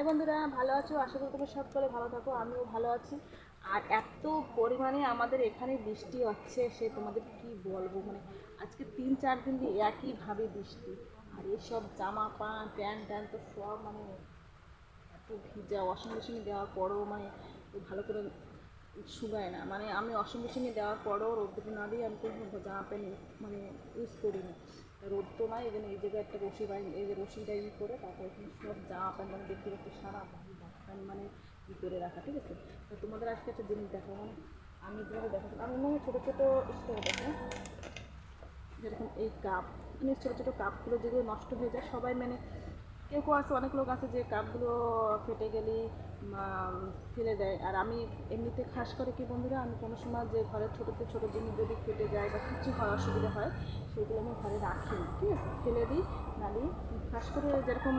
High বন্ধুরা, ভালো আছো? আশা করি তোমরা সকলে ভালো থাকো, আমিও ভালো আছি। আর এত পরিমাণে আমাদের এখানে বৃষ্টি হচ্ছে, সে তোমাদের কি বলবো। মানে আজকে 3-4 দিন দিয়ে একইভাবে বৃষ্টি। আর এসব জামা প্যান্ট ট্যান্ট তো সব মানে এত ভিজা, ওয়াশিং মেশিনে দেওয়ার পরেও মানে ভালো করে শুকায় না। মানে আমি ওয়াশিং মেশিনে দেওয়ার পরেও রোদ্দুরে না দিয়ে আমি কোনো জামা প্যান্ট মানে ইউজ করি না। রোদ তো নয়, এই জন্য এই জায়গায় একটা রশি বাই, এই যে রশিটা করে তারপর এখানে সব জামা প্যান্ট মানে দেখতে দেখতে সারা প্যান্ট মানে ই করে রাখা, ঠিক আছে। তো তোমাদের আজকে একটা জিনিস দেখো, মানে আমি যেভাবে দেখাচ্ছি, আমি মনে হয় ছোটো ছোটো স্টোরে দেখো, যেরকম এই কাপ, মানে ছোটো ছোটো কাপগুলো যেগুলো নষ্ট হয়ে যায়, সবাই মানে কেউ কেউ আছে, অনেক লোক আছে যে কাপগুলো ফেটে গেলেই ফেলে দেয়। আর আমি এমনিতে খাস করে কি বন্ধুরা, আমি কোনো সময় যে ঘরের ছোটোতে ছোটো জিনিস যদি ফেটে যায় বা কিছু হয়, অসুবিধা হয়, সেগুলো আমি ঘরে রাখি না, ঠিক আছে, ফেলে দিই। নালি খাস করে যেরকম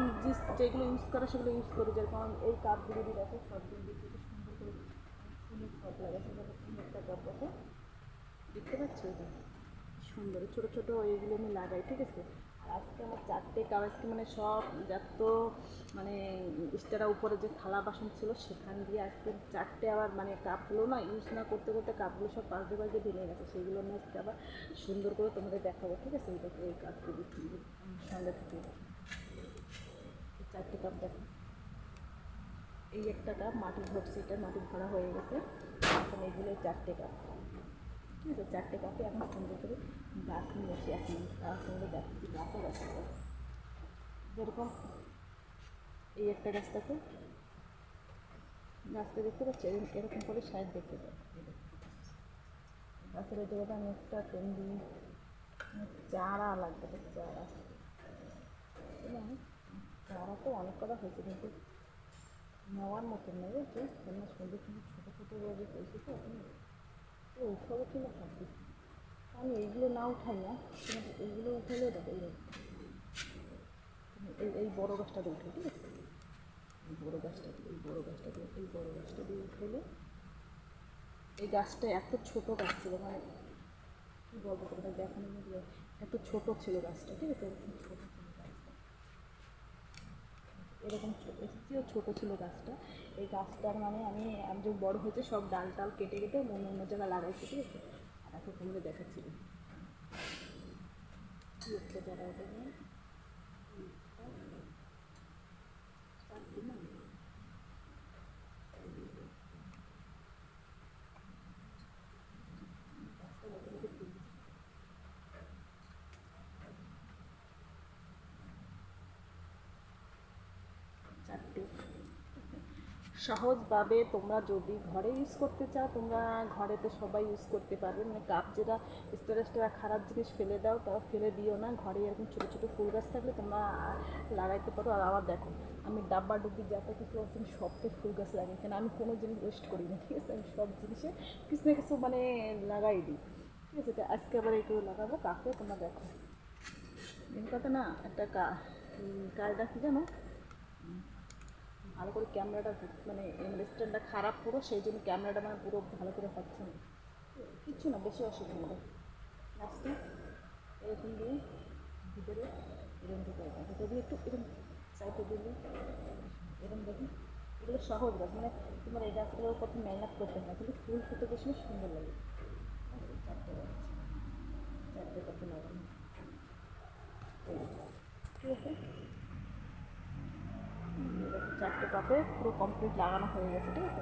যেগুলো ইউজ করে সেগুলো ইউজ করি। যেরকম এই কাপগুলো দিয়ে দেখো, সবগুলো দিয়ে সুন্দর করে সুন্দর কাপ লাগাচ্ছে, একটা কাপ দেখো, দেখতে পাচ্ছি এটা সুন্দর ছোটো ছোটো এইগুলো আমি লাগাই, ঠিক আছে। আর আজকে আমার 4টে কাপ, আজকে মানে সব যত মানে স্টারা উপরে যে থালা বাসন ছিল সেখান দিয়ে আজকে 4টে আবার মানে কাপগুলো না ইউজ না করতে করতে কাপগুলো সব পাল্টে পাল্টে ভেঙে গেছে, সেইগুলো আমি আজকে আবার সুন্দর করে তোমাদের দেখাবো, ঠিক আছে। এই দেখো এই কাপগুলি সঙ্গে থেকে 4টে কাপ দেখো। এই একটা কাপ মাটি ভরছে, এটা মাটি ভরা হয়ে গেছে। এখন এইগুলো 4টে কাপ, ঠিক আছে। 4টে কাপে এখন সুন্দর করে গাছ নিয়েছি, এখন তার সঙ্গে দেখাচ্ছি গাছও গাছ। যেরকম এই একটা গাছ দেখো, গাছটা দেখতে পাচ্ছি এরকম করে সাইড দেখতে পাচ্ছি। গাছের এই জায়গাটা আমি একটা টেন্ডি চারা লাগবে, চারা এবং চারা তো অনেক করা হয়েছে, কিন্তু নেওয়ার মতন নেই, বুঝছি কেন সুন্দর সুন্দর ছোটো ছোটো রোগে হয়েছে, তো এখন উঠাবো কিনা ভাবছি। আমি এইগুলো না উঠাই না, কিন্তু এইগুলো উঠালেও দেখো এই বড়ো গাছটা দিয়ে উঠে, ঠিক আছে। এই বড়ো গাছটা দিয়ে উঠলে, এই গাছটা এত ছোটো গাছ ছিল, মানে কী বলবো তোমাদের দেখানো মিলিয়ে এত ছোটো ছিল গাছটা, ঠিক আছে। এরকম ছোটো ছিল গাছটা, এরকম এসেও ছোটো ছিল গাছটা। এই গাছটার মানে আমি যে বড়ো হয়েছে সব ডাল টাল কেটে কেটে অন্য অন্য জায়গায় লাগাইছি, ঠিক আছে। আর এখন তোমাদের দেখাচ্ছিল কী একটা জায়গা ওটা না, চারটে। সহজভাবে তোমরা যদি ঘরে ইউজ করতে চাও, তোমরা ঘরেতে সবাই ইউজ করতে পারবে। মানে কাপ যেটা স্টোরেজটা খারাপ জিনিস ফেলে দাও, তাও ফেলে দিও না। ঘরে এরকম ছোটো ছোটো ফুল গাছ থাকলে তোমরা লাগাইতে পারো। আর আবার দেখো, আমি ডাব্বা ডুব্বি যত কিছু আছে আমি সবতে ফুল গাছ লাগাই, কেন আমি কোনো জিনিস ওয়েস্ট করি না, ঠিক আছে। আমি সব জিনিসে কিছু না কিছু মানে লাগাই দিই, ঠিক আছে। তো আজকে আবার এইগুলো লাগাবো কাপে, তোমরা দেখো। মেন কথা না, একটা কাজটা কী জানো, ভালো করে ক্যামেরাটা মানে স্ট্যান্ডটা খারাপ পুরো, সেই জন্য ক্যামেরাটা মানে পুরো ভালো করে হচ্ছে না। কিচ্ছু না, বেশি অসুবিধা নেই। লাস্টে এরকম দিয়ে ভিতরে এরকম ভিতরে দিয়ে একটু এরকম সাইডে দিলে এরকম দেখুন। এগুলো সহজ গাছ, মানে তোমার এই গাছগুলোর প্রথম মেহনত করতে হয়, কিন্তু ফুল ফুটে বেশি সুন্দর লাগে। 4টে গাছ, 4টে কত লাগানো, ঠিক আছে। 4টে টপে পুরো কমপ্লিট লাগানো হয়ে গেছে, ঠিক আছে।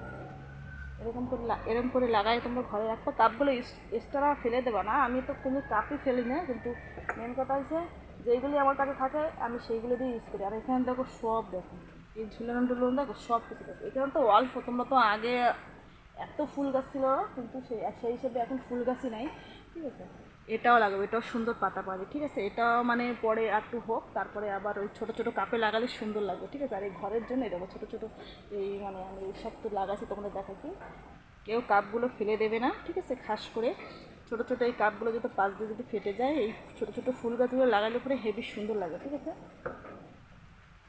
এরকম করে লাগাই তোমরা ঘরে রাখবো। কাপগুলো এক্সট্রা ফেলে দেবো না, আমি তো কোনো কাপই ফেলি না, কিন্তু মেন কথা হচ্ছে যেইগুলি আমার কাছে থাকে আমি সেইগুলো দিয়ে ইউজ করি। আর এখানে দেখো সব দেখো, এই ঝুলানো টুলানো দেখো সব কিছু দেখো। এখানে তো অল্প, তোমরা তো আগে এত ফুল গাছ ছিল, কিন্তু সেই হিসেবে এখন ফুল গাছই নাই, ঠিক আছে। এটাও লাগাবো, এটাও সুন্দর পাতা পাবে, ঠিক আছে। এটাও মানে পরে একটু হোক, তারপরে আবার ওই ছোটো ছোটো কাপে লাগালে সুন্দর লাগবে, ঠিক আছে। আর এই ঘরের জন্য এরকম ছোটো ছোটো এই মানে আমি সব তো লাগাচ্ছি, তোমাদের দেখাচ্ছি। কেউ কাপগুলো ফেলে দেবে না, ঠিক আছে। খাস করে ছোটো ছোটো এই কাপগুলো যদি পাশ দিয়ে যদি ফেটে যায়, এই ছোটো ছোটো ফুল গাছগুলো লাগালে পরে হেভি সুন্দর লাগে, ঠিক আছে।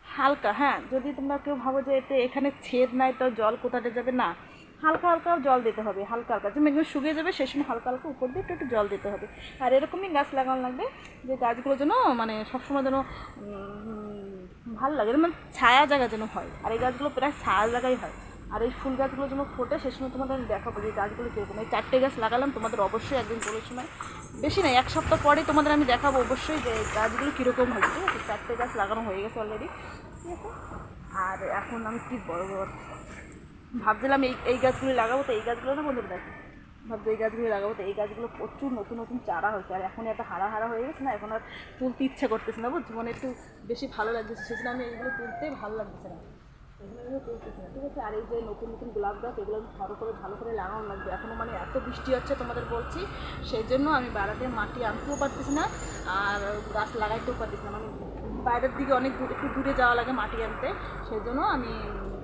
হালকা, হ্যাঁ, যদি তোমরা কেউ ভাবো যে এতে এখানে ছেদ নাই তো জল কোথাতে যাবে, না, হালকা হালকা জল দিতে হবে, হালকা হালকা, যেমন একদম শুকিয়ে যাবে সেই সময় হালকা হালকা উপর দিয়ে একটু একটু জল দিতে হবে। আর এরকমই গাছ লাগানো লাগবে যে গাছগুলো যেন মানে সবসময় যেন ভালো লাগে মানে ছায়া জায়গা যেন হয়, আর এই গাছগুলো প্রায় ছায়া জায়গায় হয়। আর এই ফুল গাছগুলো যেন ফোটে, সে সময় তোমাদের আমি দেখাবো যে গাছগুলো কীরকম। এই 4টে গাছ লাগালাম, তোমাদের অবশ্যই একদিন কোনো সময়, বেশি নয় 1 সপ্তাহ পরেই তোমাদের আমি দেখাবো অবশ্যই যে গাছগুলো কীরকম হয়েছে, ঠিক আছে। 4টে গাছ লাগানো হয়ে গেছে অলরেডি, ঠিক আছে। আর এখন আমি কী বলবো, ভাবছিলাম এই গাছগুলো লাগাবো, তো এই গাছগুলো না বন্ধুরা দেখো, ভাবছি এই গাছগুলো লাগাবো, তো এই গাছগুলো প্রচুর নতুন নতুন চারা হয়েছে। আর এখন একটা হারা হারা হয়ে গেছে না, এখন আর তুলতে ইচ্ছে করতেছে না, বুঝছি মানে একটু বেশি ভালো লাগতেছে, সেজন্য আমি এইগুলো তুলতে ভালো লাগতেছে না, এগুলো তুলতেছি না, ঠিক আছে। আর এই যে নতুন নতুন গোলাপ গাছ, এগুলো ভালো করে লাগানো লাগবে। এখনও মানে এত বৃষ্টি হচ্ছে তোমাদের বলছি, সেই জন্য আমি বাড়াতে মাটি আনতেও পারতেছি না, আর গাছ লাগাইতেও পারতেছি না, মানে বাইরের দিকে অনেক একটু দূরে যাওয়া লাগে মাটি আনতে, সেই জন্য আমি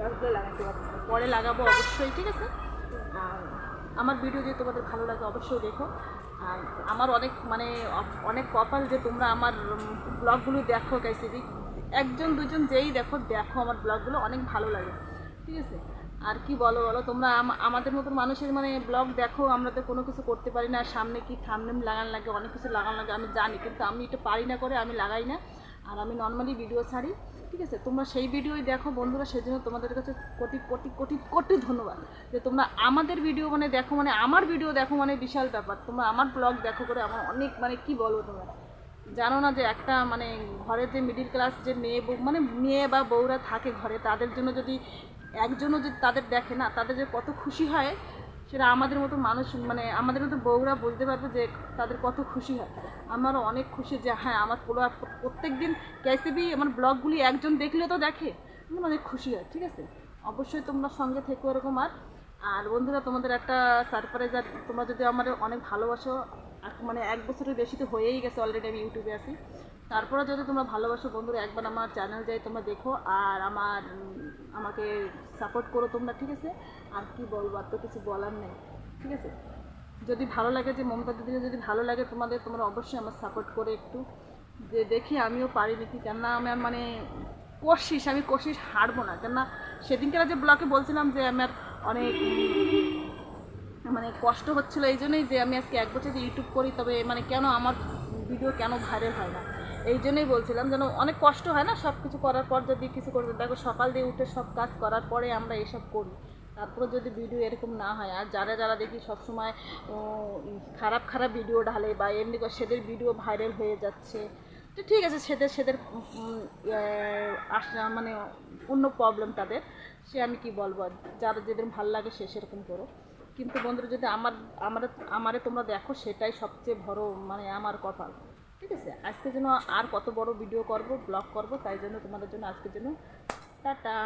গাছগুলো লাগাতে পারতেছি না। পরে লাগাবো অবশ্যই, ঠিক আছে। আর আমার ভিডিও যদি তোমাদের ভালো লাগে অবশ্যই দেখো। আর আমার অনেক মানে অনেক কপাল যে তোমরা আমার ব্লগগুলো দেখো, গাইসিদি 1জন 2জন যেই দেখো আমার ব্লগগুলো অনেক ভালো লাগে, ঠিক আছে। আর কি বলো তোমরা আমাদের মতন মানুষের মানে ব্লগ দেখো, আমরা তো কোনো কিছু করতে পারি না, সামনে কি থাম্বনেল লাগানো লাগে, অনেক কিছু লাগানো লাগে আমি জানি, কিন্তু আমি এটা পারি না করে আমি লাগাই না। আর আমি নর্মালি ভিডিও ছাড়ি, ঠিক আছে। তোমরা সেই ভিডিওই দেখো বন্ধুরা, সেই জন্য তোমাদের কাছে কোটি কোটি কোটি কোটি ধন্যবাদ যে তোমরা আমাদের ভিডিও মানে দেখো, মানে আমার ভিডিও দেখো, মানে বিশাল ব্যাপার। তোমরা আমার ব্লগ দেখো করে আমার অনেক মানে কি বলবো, তোমরা জানো না যে একটা মানে ঘরের যে মিডিল ক্লাস যে মেয়ে বা বউরা থাকে ঘরে, তাদের জন্য যদি একজনও যদি তাদের দেখে না, তাদের যে কত খুশি হয়, সেটা আমাদের মতো মানুষ মানে আমাদের মতো বউরা বলতে পারবে যে তাদের কত খুশি হয়। আমারও অনেক খুশি যে হ্যাঁ আমার প্রত্যেক দিন ক্যাসিবি আমার ব্লগগুলি একজন দেখলে তো দেখে, আমার অনেক খুশি হয়, ঠিক আছে। অবশ্যই তোমরা সঙ্গে থেকো এরকম। আর বন্ধুরা তোমাদের একটা সারপ্রাইজ, আর তোমরা যদি আমার অনেক ভালোবাসো, মানে 1 বছরের বেশি তো হয়েই গেছে অলরেডি আমি ইউটিউবে আছি, তারপরে যদি তোমরা ভালোবাসো বন্ধুরা, একবার আমার চ্যানেল যাই তোমরা দেখো, আর আমাকে সাপোর্ট করো তোমরা, ঠিক আছে। আর কি বলবো, আর তো কিছু বলার নেই, ঠিক আছে। যদি ভালো লাগে যে মমতা দিদিকে যদি ভালো লাগে তোমরা অবশ্যই আমার সাপোর্ট করে একটু, যে দেখি আমিও পারি নাকি, কেননা আমার মানে আমি কোশিশ হারবো না, কেননা সেদিনকে যে ব্লগে বলছিলাম যে আমার অনেক মানে কষ্ট হচ্ছিলো, এই জন্যই যে আমি আজকে 1 বছর ইউটিউব করি, তবে মানে কেন আমার ভিডিও কেন ভাইরাল হয় না, এই জন্যই বলছিলাম। যেন অনেক কষ্ট হয় না সব কিছু করার পর, যদি কিছু করতে দেখো সকাল দিয়ে উঠে সব কাজ করার পরে আমরা এসব করি, তারপরে যদি ভিডিও এরকম না হয়। আর যারা দেখি সবসময় খারাপ খারাপ ভিডিও ঢালে বা এমনি করে সেদের ভিডিও ভাইরাল হয়ে যাচ্ছে, তো ঠিক আছে, সেদের মানে অন্য প্রবলেম তাদের, সে আমি কি বলবো, যেদের ভালো লাগে সেরকম করো। কিন্তু বন্ধুরা যদি আমারে তোমরা দেখো, সেটাই সবচেয়ে বড় মানে আমার কপাল, ঠিক আছে। আজকের জন্য আর কত বড় ভিডিও করব, ব্লগ করব, তাই জন্য তোমাদের জন্য আজকের জন্য টাটা।